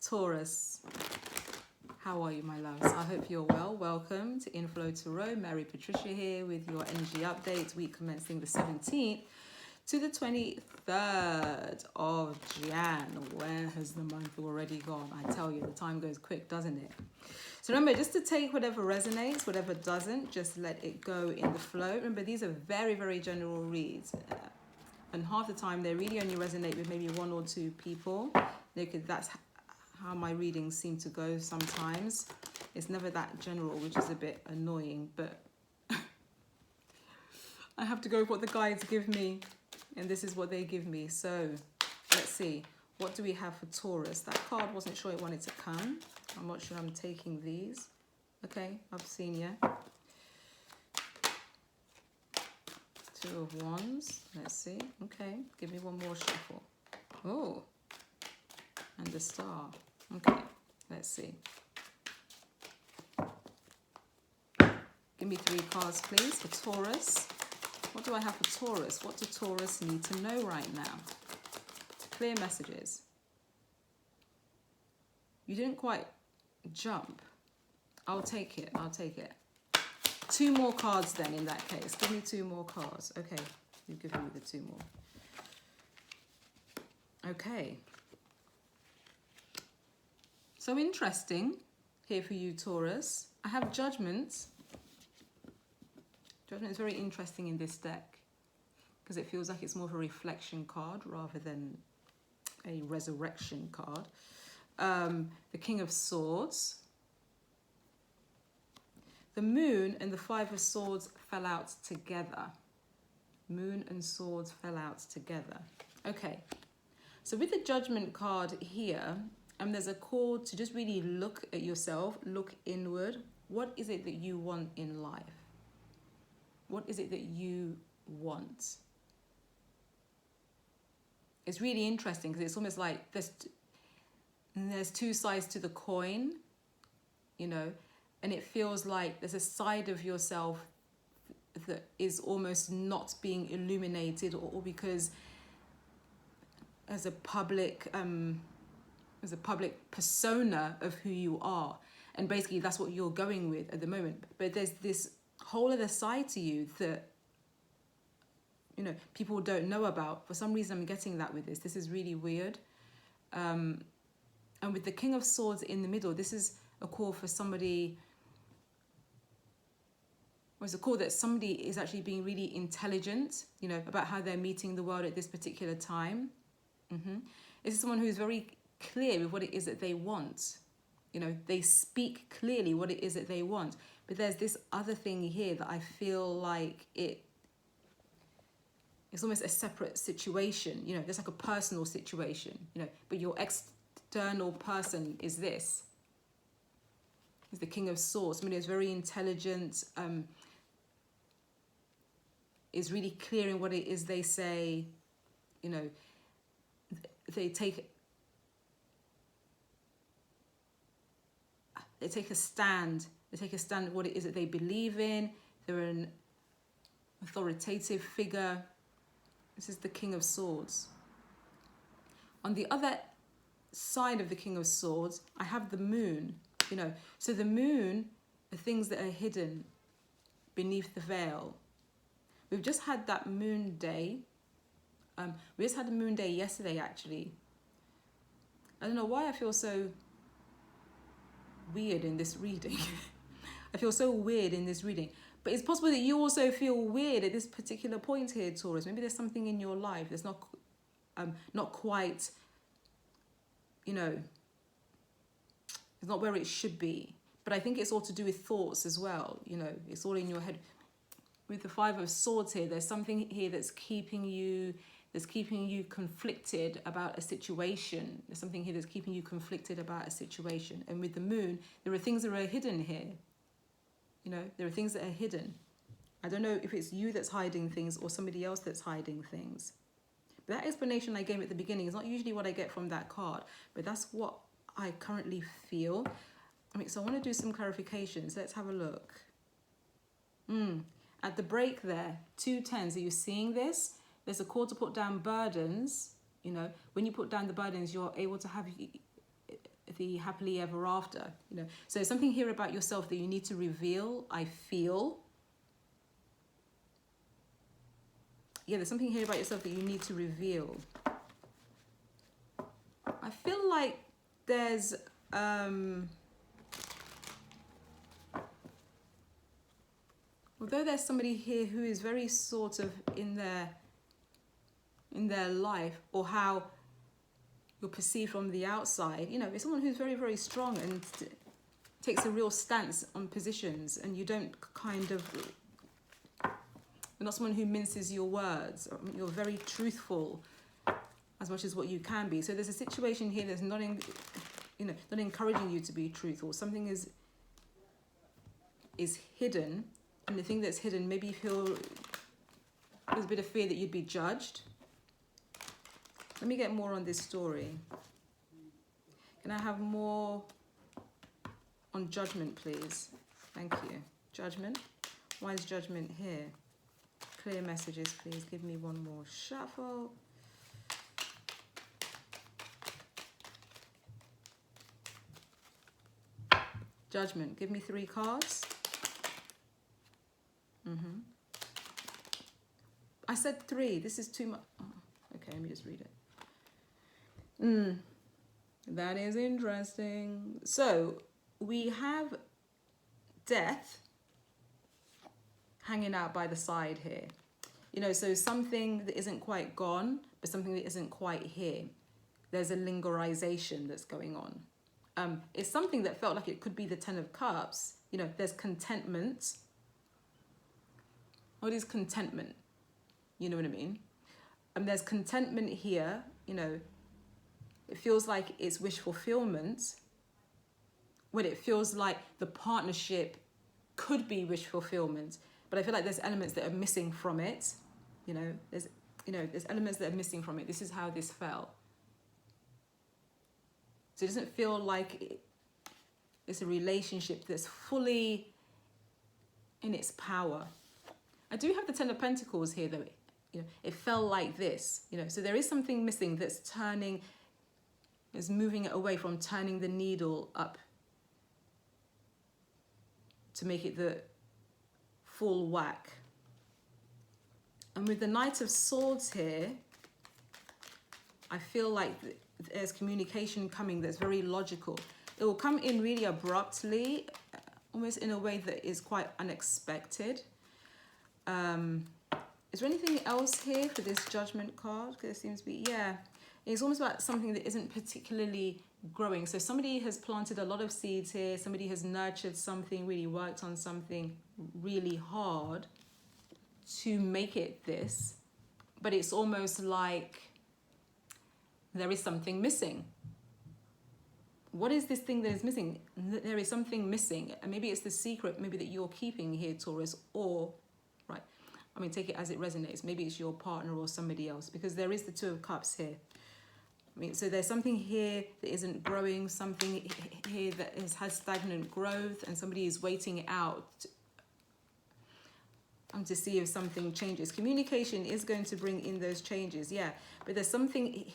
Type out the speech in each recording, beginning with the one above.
Taurus, how are you, my loves? I hope you're well. Welcome to Inflow Tarot. Mary Patricia here with your energy update. Week commencing the 17th to the 23rd of Jan. Where has the month already gone? I tell you, the time goes quick, doesn't it? So remember, just to take whatever resonates, whatever doesn't, just let it go in the flow. Remember, these are very, very general reads. And half the time, they really only resonate with maybe one or two people. That's how my readings seem to go sometimes. It's never that general, which is a bit annoying, but I have to go with what the guides give me, and this is what they give me. So let's see, what do we have for Taurus? That card wasn't sure it wanted to come. I'm not sure I'm taking these. Okay, I've seen you. Two of Wands, let's see. Okay, give me one more shuffle. Oh, and the Star. Okay, let's see. Give me 3 cards, please, for Taurus. What do I have for Taurus? What do Taurus need to know right now? Clear messages. You didn't quite jump. I'll take it. I'll take it. 2 more cards then in that case. Give me 2 more cards. Okay, you've given me the 2 more. Okay. So interesting here for you, Taurus. I have Judgment. Judgment is very interesting in this deck because it feels like it's more of a reflection card rather than a resurrection card. The King of Swords. The Moon and the 5 of Swords fell out together. Moon and Swords fell out together. Okay, so with the Judgment card here, there's a call to just really look at yourself, look inward. What is it that you want in life? What is it that you want? It's really interesting because it's almost like there's 2 sides to the coin, you know, and it feels like there's a side of yourself that is almost not being illuminated, or because as a public persona of who you are, and basically that's what you're going with at the moment. But there's this whole other side to you that, you know, people don't know about. For some reason I'm getting that with this. This is really weird. And with the King of Swords in the middle, this is a call for somebody, or it's a call that somebody is actually being really intelligent, you know, about how they're meeting the world at this particular time. This is someone who's very clear with what it is that they want. You know, they speak clearly what it is that they want. But there's this other thing here that I feel like it's almost a separate situation. You know, there's like a personal situation, you know, but your external person is this. Is the King of Swords. I mean, it's very intelligent, is really clear in what it is they say. You know, they take a stand. They take a stand at what it is that they believe in. They're an authoritative figure. This is the King of Swords. On the other side of the King of Swords, I have the Moon. You know, so the Moon are things that are hidden beneath the veil. We've just had that Moon Day. We just had the Moon Day yesterday, actually. I don't know why I feel so weird in this reading. I feel so weird in this reading. But it's possible that you also feel weird at this particular point here, Taurus. Maybe there's something in your life that's not quite, you know, it's not where it should be. But I think it's all to do with thoughts as well. You know, it's all in your head. With the 5 of Swords here, there's something here that's keeping you conflicted about a situation. There's something here that's keeping you conflicted about a situation. And with the Moon, there are things that are hidden here. You know, there are things that are hidden. I don't know if it's you that's hiding things or somebody else that's hiding things. But that explanation I gave at the beginning is not usually what I get from that card, but that's what I currently feel. I mean, so I want to do some clarifications. Let's have a look. At the break there, 2 10s. Are you seeing this? There's a call to put down burdens. You know, when you put down the burdens, you're able to have the happily ever after, you know. So something here about yourself that you need to reveal, I feel. Yeah, there's something here about yourself that you need to reveal. I feel like there's although there's somebody here who is very sort of in their life, or how you're perceived from the outside, you know, it's someone who's very, very strong and takes a real stance on positions, and you don't kind of, you're not someone who minces your words. You're very truthful as much as what you can be. So there's a situation here that's not not encouraging you to be truthful. Something is hidden, and the thing that's hidden, maybe you feel there's a bit of fear that you'd be judged. Let me get more on this story. Can I have more on judgment, please? Thank you. Judgment. Why is judgment here? Clear messages, please. Give me one more shuffle. Judgment. Give me 3 cards. I said 3. This is too much. Oh, okay, let me just read it. That is interesting. So we have death hanging out by the side here. You know, so something that isn't quite gone, but something that isn't quite here. There's a lingerization that's going on. It's something that felt like it could be the 10 of Cups. You know, there's contentment. What is contentment? You know what I mean? There's contentment here, you know. It feels like it's wish fulfillment, when it feels like the partnership could be wish fulfillment. But I feel like there's elements that are missing from it. There's elements that are missing from it. This is how this felt. So it doesn't feel like it's a relationship that's fully in its power. I do have the 10 of Pentacles here, though. It felt like this. So there is something missing that's is moving it away from turning the needle up to make it the full whack. And with the Knight of Swords here, I feel like there's communication coming that's very logical. It will come in really abruptly, almost in a way that is quite unexpected. Is there anything else here for this Judgment card? Because there seems to be, yeah. It's almost like something that isn't particularly growing. So somebody has planted a lot of seeds here. Somebody has nurtured something, really worked on something really hard to make it this. But it's almost like there is something missing. What is this thing that is missing? There is something missing. And maybe it's the secret, maybe that you're keeping here, Taurus, or, right, I mean, take it as it resonates. Maybe it's your partner or somebody else, because there is the 2 of Cups here. I mean, so there's something here that isn't growing, something here that has stagnant growth, and somebody is waiting out to see if something changes. Communication is going to bring in those changes, yeah. But there's something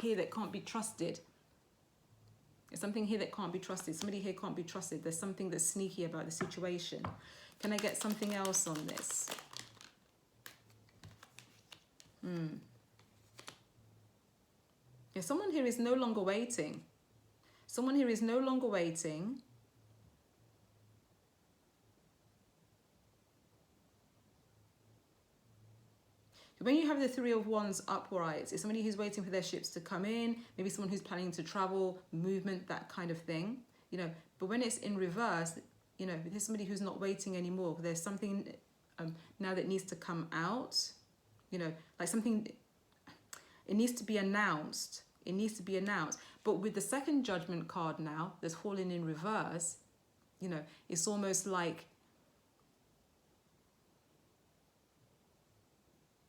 here that can't be trusted. There's something here that can't be trusted. Somebody here can't be trusted. There's something that's sneaky about the situation. Can I get something else on this? Yeah, someone here is no longer waiting. Someone here is no longer waiting. When you have the 3 of Wands upright, it's somebody who's waiting for their ships to come in, maybe someone who's planning to travel, movement, that kind of thing. But when it's in reverse, there's somebody who's not waiting anymore. There's something now that needs to come out. Like something, it needs to be announced. It needs to be announced. But with the second Judgment card now that's fallen in reverse, it's almost like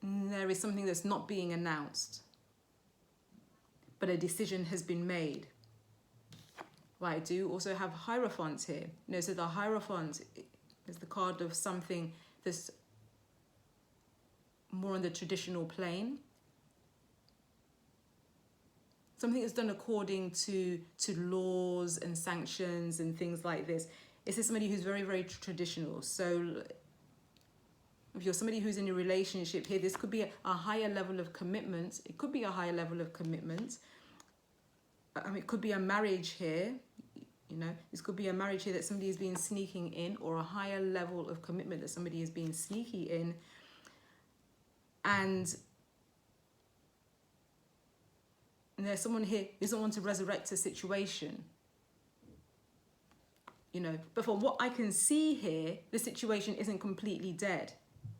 there is something that's not being announced, but a decision has been made. Right, I do also have Hierophant here. So the Hierophant is the card of something that's more on the traditional plane. something that's done according to laws and sanctions and things like this. This is somebody who's very, very traditional. So if you're somebody who's in a relationship here, this could be a higher level of commitment. It could be a higher level of commitment. I mean, it could be a marriage here. You know, this could be a marriage here that somebody is being sneaking in, or a higher level of commitment that somebody is being sneaky in. And there's someone here who doesn't want to resurrect a situation. You know, but from what I can see here, the situation isn't completely dead.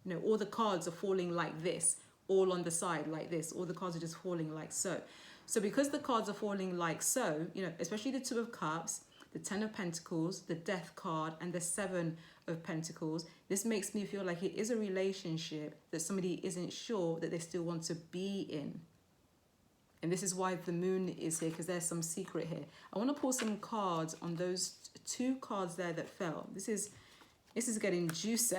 You know, all the cards are falling like this, all on the side like this. All the cards are just falling like so. So because the cards are falling like so, you know, especially the Two of Cups, the Ten of Pentacles, the Death card, and the Seven of Pentacles, this makes me feel like it is a relationship that somebody isn't sure that they still want to be in. And this is why the Moon is here, because there's some secret here. I want to pull some cards on those two cards there that fell. This is getting juicy.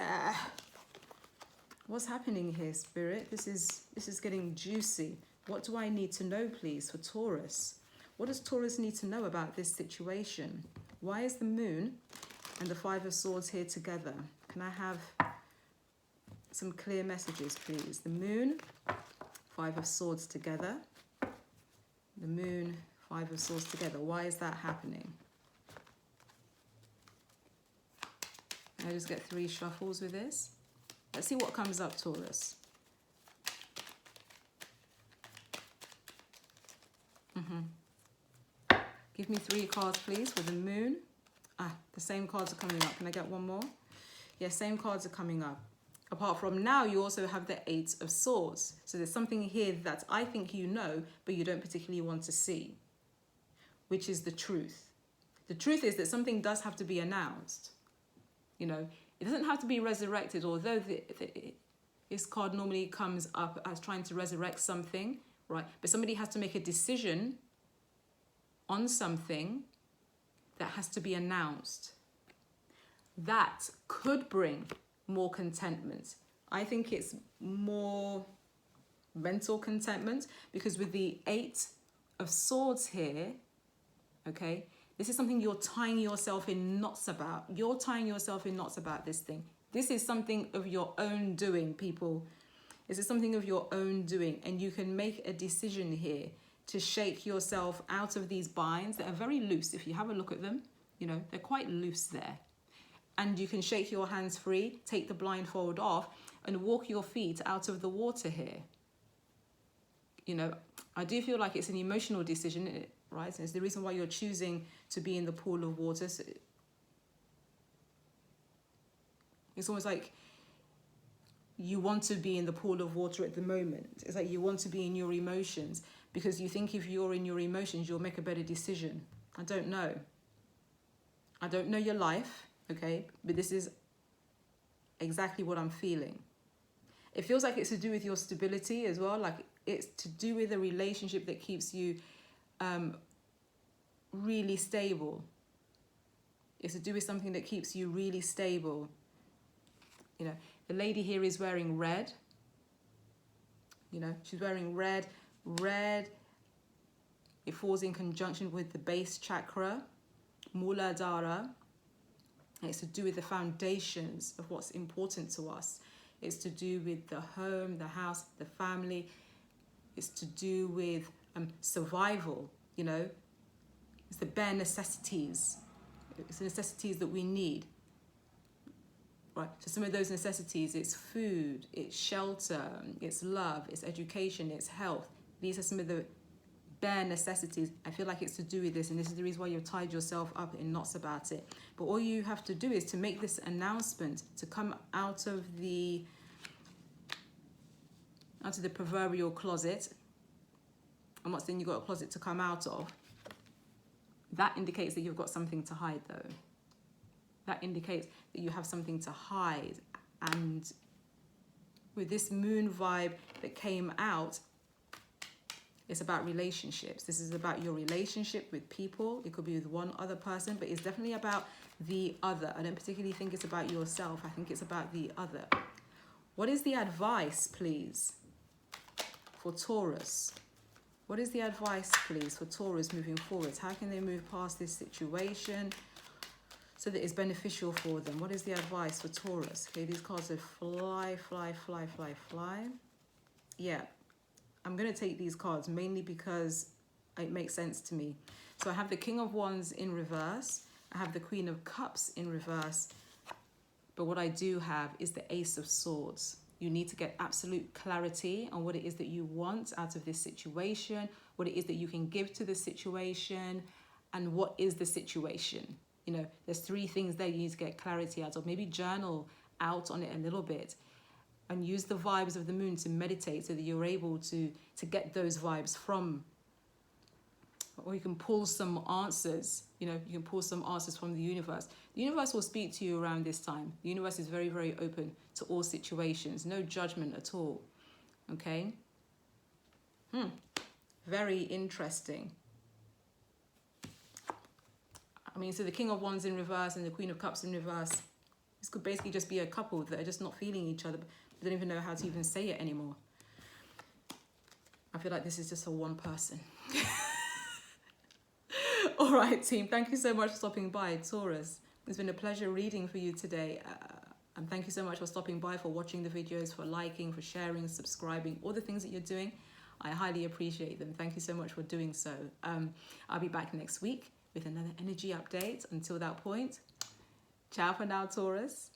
What's happening here, Spirit? This is getting juicy. What do I need to know, please, for Taurus? What does Taurus need to know about this situation? Why is the Moon and the Five of Swords here together? Can I have some clear messages, please? The Moon, Five of Swords together. The Moon, Five of Swords together. Why is that happening? Can I just get 3 shuffles with this? Let's see what comes up, Taurus. Give me 3 cards, please, for the Moon. The same cards are coming up. Can I get one more? Yeah, same cards are coming up. Apart from now, you also have the Eight of Swords. So there's something here that I think you know, but you don't particularly want to see, which is the truth. The truth is that something does have to be announced. You know, it doesn't have to be resurrected, although this card normally comes up as trying to resurrect something, right? But somebody has to make a decision on something that has to be announced. That could bring more contentment. I think it's more mental contentment, because with the Eight of Swords here, okay, this is something you're tying yourself in knots about. You're tying yourself in knots about this thing. This is something of your own doing, people. This is something of your own doing, and you can make a decision here to shake yourself out of these binds that are very loose. If you have a look at them, you know, they're quite loose there. And you can shake your hands free, take the blindfold off, and walk your feet out of the water here. You know, I do feel like it's an emotional decision, right? And it's the reason why you're choosing to be in the pool of water. So it's almost like you want to be in the pool of water at the moment. It's like you want to be in your emotions, because you think if you're in your emotions, you'll make a better decision. I don't know. I don't know your life, okay? But this is exactly what I'm feeling. It feels like it's to do with your stability as well. Like it's to do with a relationship that keeps you really stable. It's to do with something that keeps you really stable. You know, the lady here is wearing red. You know, she's wearing red. Red, it falls in conjunction with the base chakra, Muladhara. And it's to do with the foundations of what's important to us. It's to do with the home, the house, the family. It's to do with survival, you know. It's the bare necessities. It's the necessities that we need. Right, so some of those necessities, it's food, it's shelter, it's love, it's education, it's health. These are some of the bare necessities. I feel like it's to do with this, and this is the reason why you've tied yourself up in knots about it. But all you have to do is to make this announcement, to come out of the proverbial closet. I'm not saying you've got a closet to come out of. That indicates that you've got something to hide, though. That indicates that you have something to hide. And with this Moon vibe that came out, it's about relationships. This is about your relationship with people. It could be with one other person, but it's definitely about the other. I don't particularly think it's about yourself. I think it's about the other. What is the advice, please, for Taurus? What is the advice, please, for Taurus moving forwards? How can they move past this situation so that it's beneficial for them? What is the advice for Taurus? Okay, these cards are fly, fly, fly, fly, fly. Yeah, I'm going to take these cards mainly because it makes sense to me. So I have the King of Wands in reverse. I have the Queen of Cups in reverse. But what I do have is the Ace of Swords. You need to get absolute clarity on what it is that you want out of this situation, what it is that you can give to the situation, and what is the situation. You know, there's 3 things there you need to get clarity out of. Maybe journal out on it a little bit and use the vibes of the moon to meditate so that you're able to get those vibes from, or you can pull some answers. You know, you can pull some answers from the universe. The universe will speak to you around this time. The universe is very, very open to all situations. No judgment at all. Okay? Very interesting. I mean, so the King of Wands in reverse and the Queen of Cups in reverse. This could basically just be a couple that are just not feeling each other. They don't even know how to even say it anymore. I feel like this is just for one person. All right, team. Thank you so much for stopping by, Taurus. It's been a pleasure reading for you today. And thank you so much for stopping by, for watching the videos, for liking, for sharing, subscribing, all the things that you're doing. I highly appreciate them. Thank you so much for doing so. I'll be back next week with another energy update. Until that point, ciao for now, Taurus.